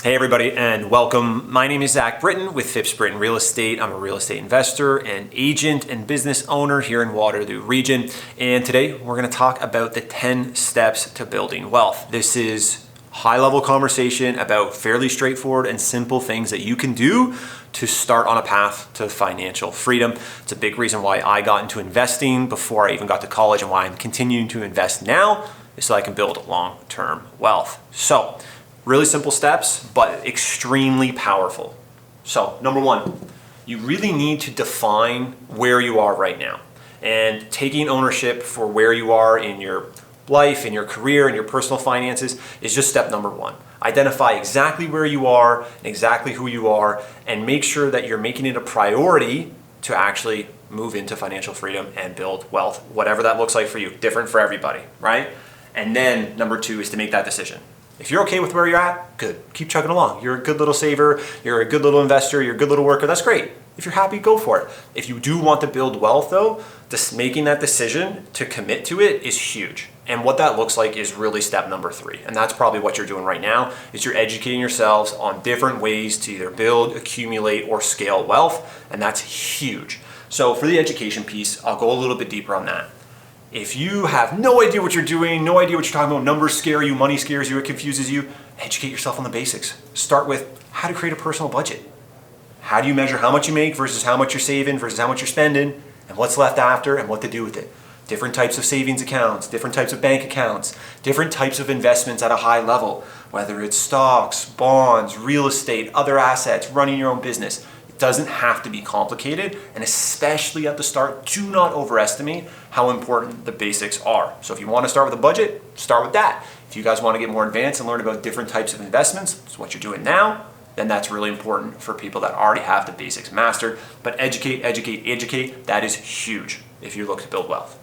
Hey everybody, and welcome. My name is Brittain with Phipps, Brittain Real Estate. I'm a real estate investor and agent and business owner here in Waterloo Region. And today we're going to talk about the 10 steps to building wealth. This is high-level conversation about fairly straightforward and simple things that you can do to start on a path to financial freedom. It's a big reason why I got into investing before I even got to college, and why I'm continuing to invest now is so I can build long-term wealth. So, really simple steps, but extremely powerful. So, number one, you really need to define where you are right now. And taking ownership for where you are in your life, in your career, in your personal finances is just step number one. Identify exactly where you are and exactly who you are, and make sure that you're making it a priority to actually move into financial freedom and build wealth, whatever that looks like for you. Different for everybody, right? And then number two is to make that decision. If you're okay with where you're at, good. Keep chugging along. You're a good little saver. You're a good little investor. You're a good little worker. That's great. If you're happy, go for it. If you do want to build wealth, though, just making that decision to commit to it is huge. And what that looks like is really step number three. And that's probably what you're doing right now, is you're educating yourselves on different ways to either build, accumulate, or scale wealth. And that's huge. So for the education piece, I'll go a little bit deeper on that. If you have no idea what you're doing, no idea what you're talking about, numbers scare you, money scares you, it confuses you, educate yourself on the basics. Start with how to create a personal budget. How do you measure how much you make versus how much you're saving versus how much you're spending, and what's left after and what to do with it. Different types of savings accounts, different types of bank accounts, different types of investments at a high level, whether it's stocks, bonds, real estate, other assets, running your own business. Doesn't have to be complicated, and especially at the start, do not overestimate how important the basics are. So if you want to start with a budget, start with that. If you guys want to get more advanced and learn about different types of investments, it's what you're doing now, then that's really important for people that already have the basics mastered. But educate, educate, educate, that is huge if you look to build wealth.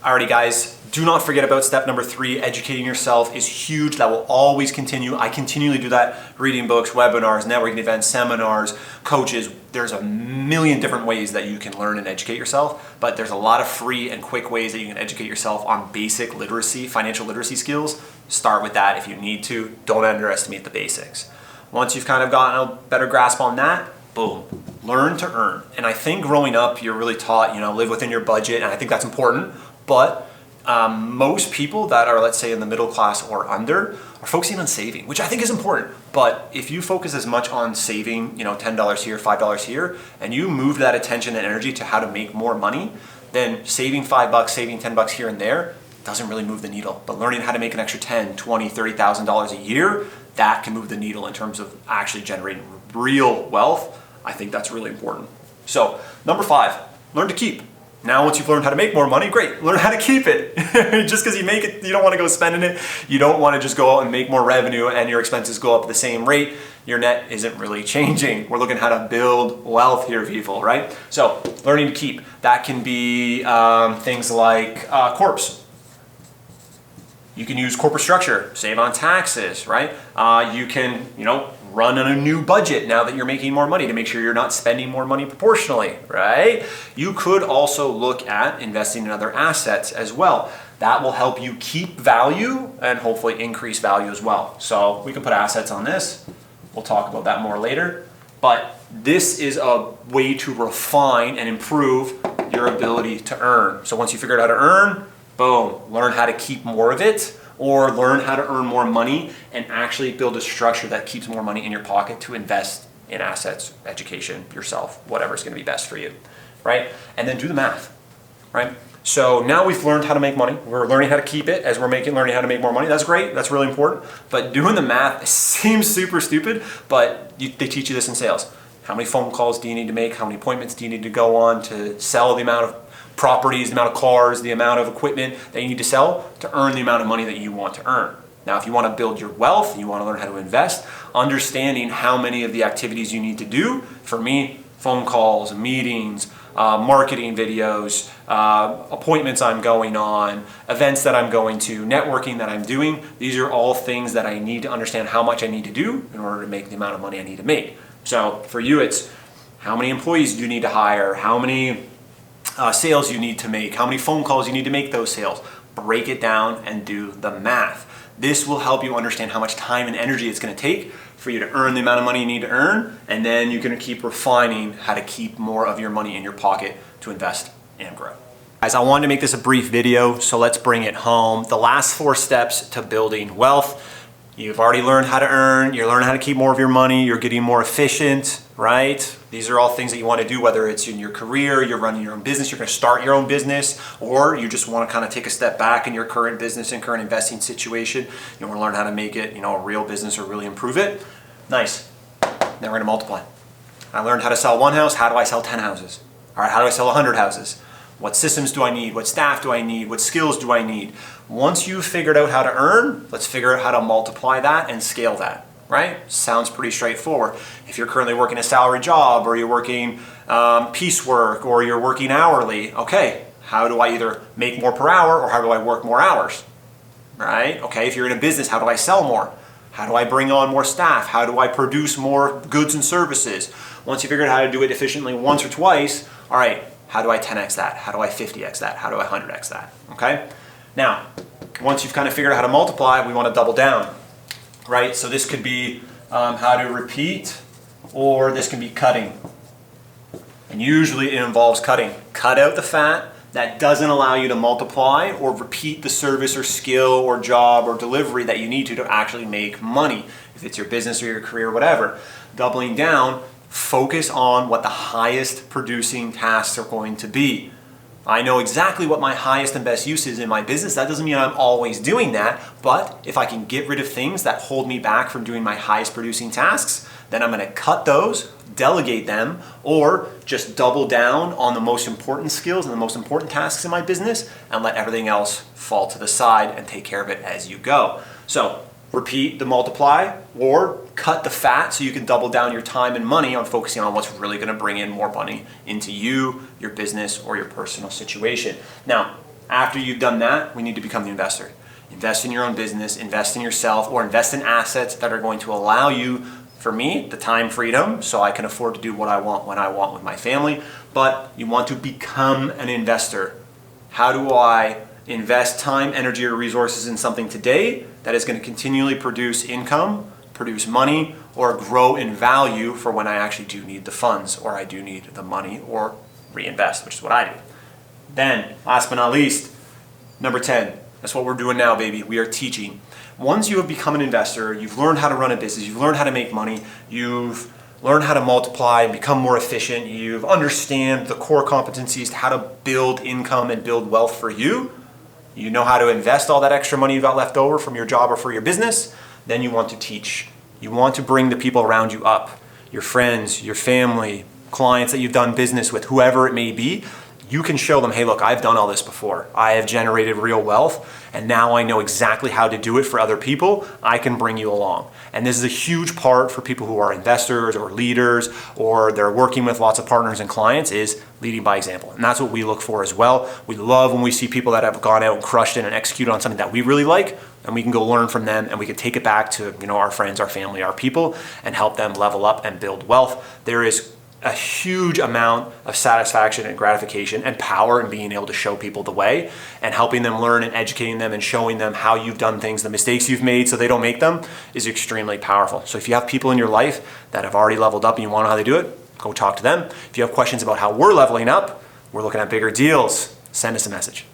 Alrighty guys, do not forget about step number three. Educating yourself is huge. That will always continue. I continually do that, reading books, webinars, networking events, seminars, coaches. There's a million different ways that you can learn and educate yourself, but there's a lot of free and quick ways that you can educate yourself on basic literacy, financial literacy skills. Start with that if you need to. Don't underestimate the basics. Once you've kind of gotten a better grasp on that, boom, learn to earn. And I think growing up, you're really taught, live within your budget, and I think that's important. But most people that are, let's say, in the middle class or under are focusing on saving, which I think is important. But if you focus as much on saving, $10 here, $5 here, and you move that attention and energy to how to make more money, then saving $5, saving $10 here and there doesn't really move the needle. But learning how to make an extra $10,000, $20,000, $30,000 a year, that can move the needle in terms of actually generating real wealth. I think that's really important. So number five, learn to keep. Now, once you've learned how to make more money, great, learn how to keep it. Just because you make it, you don't want to go spending it. You don't want to just go out and make more revenue and your expenses go up at the same rate. Your net isn't really changing. We're looking how to build wealth here, people, right? So, learning to keep. That can be things like corps. You can use corporate structure, save on taxes, right? You can, run on a new budget now that you're making more money to make sure you're not spending more money proportionally, right? You could also look at investing in other assets as well. That will help you keep value and hopefully increase value as well. So we can put assets on this. We'll talk about that more later. But this is a way to refine and improve your ability to earn. So once you figure out how to earn, boom, learn how to keep more of it, or learn how to earn more money and actually build a structure that keeps more money in your pocket to invest in assets, education, yourself, whatever's going to be best for you, right? And then do the math, right? So now we've learned how to make money. We're learning how to keep it as we're learning how to make more money. That's great. That's really important. But doing the math seems super stupid, but they teach you this in sales. How many phone calls do you need to make? How many appointments do you need to go on to sell the amount of properties, the amount of cars, the amount of equipment that you need to sell to earn the amount of money that you want to earn? Now, if you want to build your wealth, you want to learn how to invest, understanding how many of the activities you need to do, for me, phone calls, meetings, marketing videos, appointments I'm going on, events that I'm going to, networking that I'm doing, these are all things that I need to understand how much I need to do in order to make the amount of money I need to make. So for you, it's how many employees do you need to hire, how many sales you need to make, how many phone calls you need to make those sales. Break it down and do the math. This will help you understand how much time and energy it's going to take for you to earn the amount of money you need to earn, and then you're going to keep refining how to keep more of your money in your pocket to invest and grow. Guys, I wanted to make this a brief video, so let's bring it home. The last 4 steps to building wealth. You've already learned how to earn, you're learning how to keep more of your money, you're getting more efficient, right? These are all things that you want to do, whether it's in your career, you're running your own business, you're going to start your own business, or you just want to kind of take a step back in your current business and current investing situation. You want to learn how to make it, a real business or really improve it. Nice. Now we're going to multiply. I learned how to sell 1 house. How do I sell 10 houses? All right, how do I sell 100 houses? What systems do I need? What staff do I need? What skills do I need? Once you've figured out how to earn, let's figure out how to multiply that and scale that, right? Sounds pretty straightforward. If you're currently working a salary job, or you're working piecework, or you're working hourly, okay, how do I either make more per hour, or how do I work more hours, right? Okay, if you're in a business, how do I sell more? How do I bring on more staff? How do I produce more goods and services? Once you figure out how to do it efficiently once or twice, all right, how do I 10x that? How do I 50x that? How do I 100x that? Okay? Now, once you've kind of figured out how to multiply, we want to double down, right? So this could be how to repeat, or this can be cutting. And usually it involves cutting. Cut out the fat that doesn't allow you to multiply or repeat the service or skill or job or delivery that you need to actually make money. If it's your business or your career or whatever, doubling down, focus on what the highest producing tasks are going to be. I know exactly what my highest and best use is in my business. That doesn't mean I'm always doing that, but if I can get rid of things that hold me back from doing my highest producing tasks, then I'm going to cut those, delegate them, or just double down on the most important skills and the most important tasks in my business and let everything else fall to the side and take care of it as you go. So repeat the multiply, or cut the fat so you can double down your time and money on focusing on what's really going to bring in more money into you, your business, or your personal situation. Now, after you've done that, we need to become the investor. Invest in your own business, invest in yourself, or invest in assets that are going to allow you, for me, the time freedom, so I can afford to do what I want when I want with my family. But you want to become an investor. How do I invest time, energy, or resources in something today that is going to continually produce income, produce money, or grow in value for when I actually do need the funds, or I do need the money, or reinvest, which is what I do. Then, last but not least, number 10. That's what we're doing now, baby. We are teaching. Once you have become an investor, you've learned how to run a business, you've learned how to make money, you've learned how to multiply and become more efficient, you've understand the core competencies to how to build income and build wealth for you, you know how to invest all that extra money you got left over from your job or for your business, then you want to teach. You want to bring the people around you up, your friends, your family, clients that you've done business with, whoever it may be. You can show them, hey, look, I've done all this before. I have generated real wealth, and now I know exactly how to do it for other people. I can bring you along. And this is a huge part for people who are investors or leaders, or they're working with lots of partners and clients, is leading by example. And that's what we look for as well. We love when we see people that have gone out and crushed it and executed on something that we really like, and we can go learn from them, and we can take it back to our friends, our family, our people, and help them level up and build wealth. There is a huge amount of satisfaction and gratification and power in being able to show people the way and helping them learn and educating them and showing them how you've done things, the mistakes you've made so they don't make them, is extremely powerful. So if you have people in your life that have already leveled up and you want to know how they do it, go talk to them. If you have questions about how we're leveling up, we're looking at bigger deals, send us a message.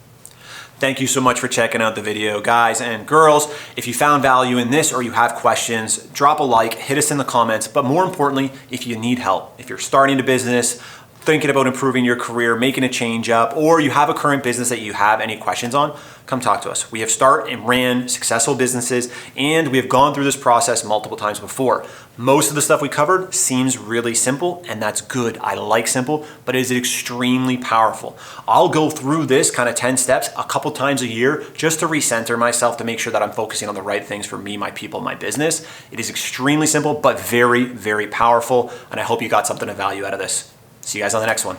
Thank you so much for checking out the video, guys and girls. If you found value in this or you have questions, drop a like, hit us in the comments, but more importantly, if you need help, if you're starting a business, thinking about improving your career, making a change up, or you have a current business that you have any questions on, come talk to us. We have started and ran successful businesses, and we have gone through this process multiple times before. Most of the stuff we covered seems really simple, and that's good. I like simple, but it is extremely powerful. I'll go through this kind of 10 steps a couple times a year just to recenter myself, to make sure that I'm focusing on the right things for me, my people, my business. It is extremely simple, but very, very powerful, and I hope you got something of value out of this. See you guys on the next one.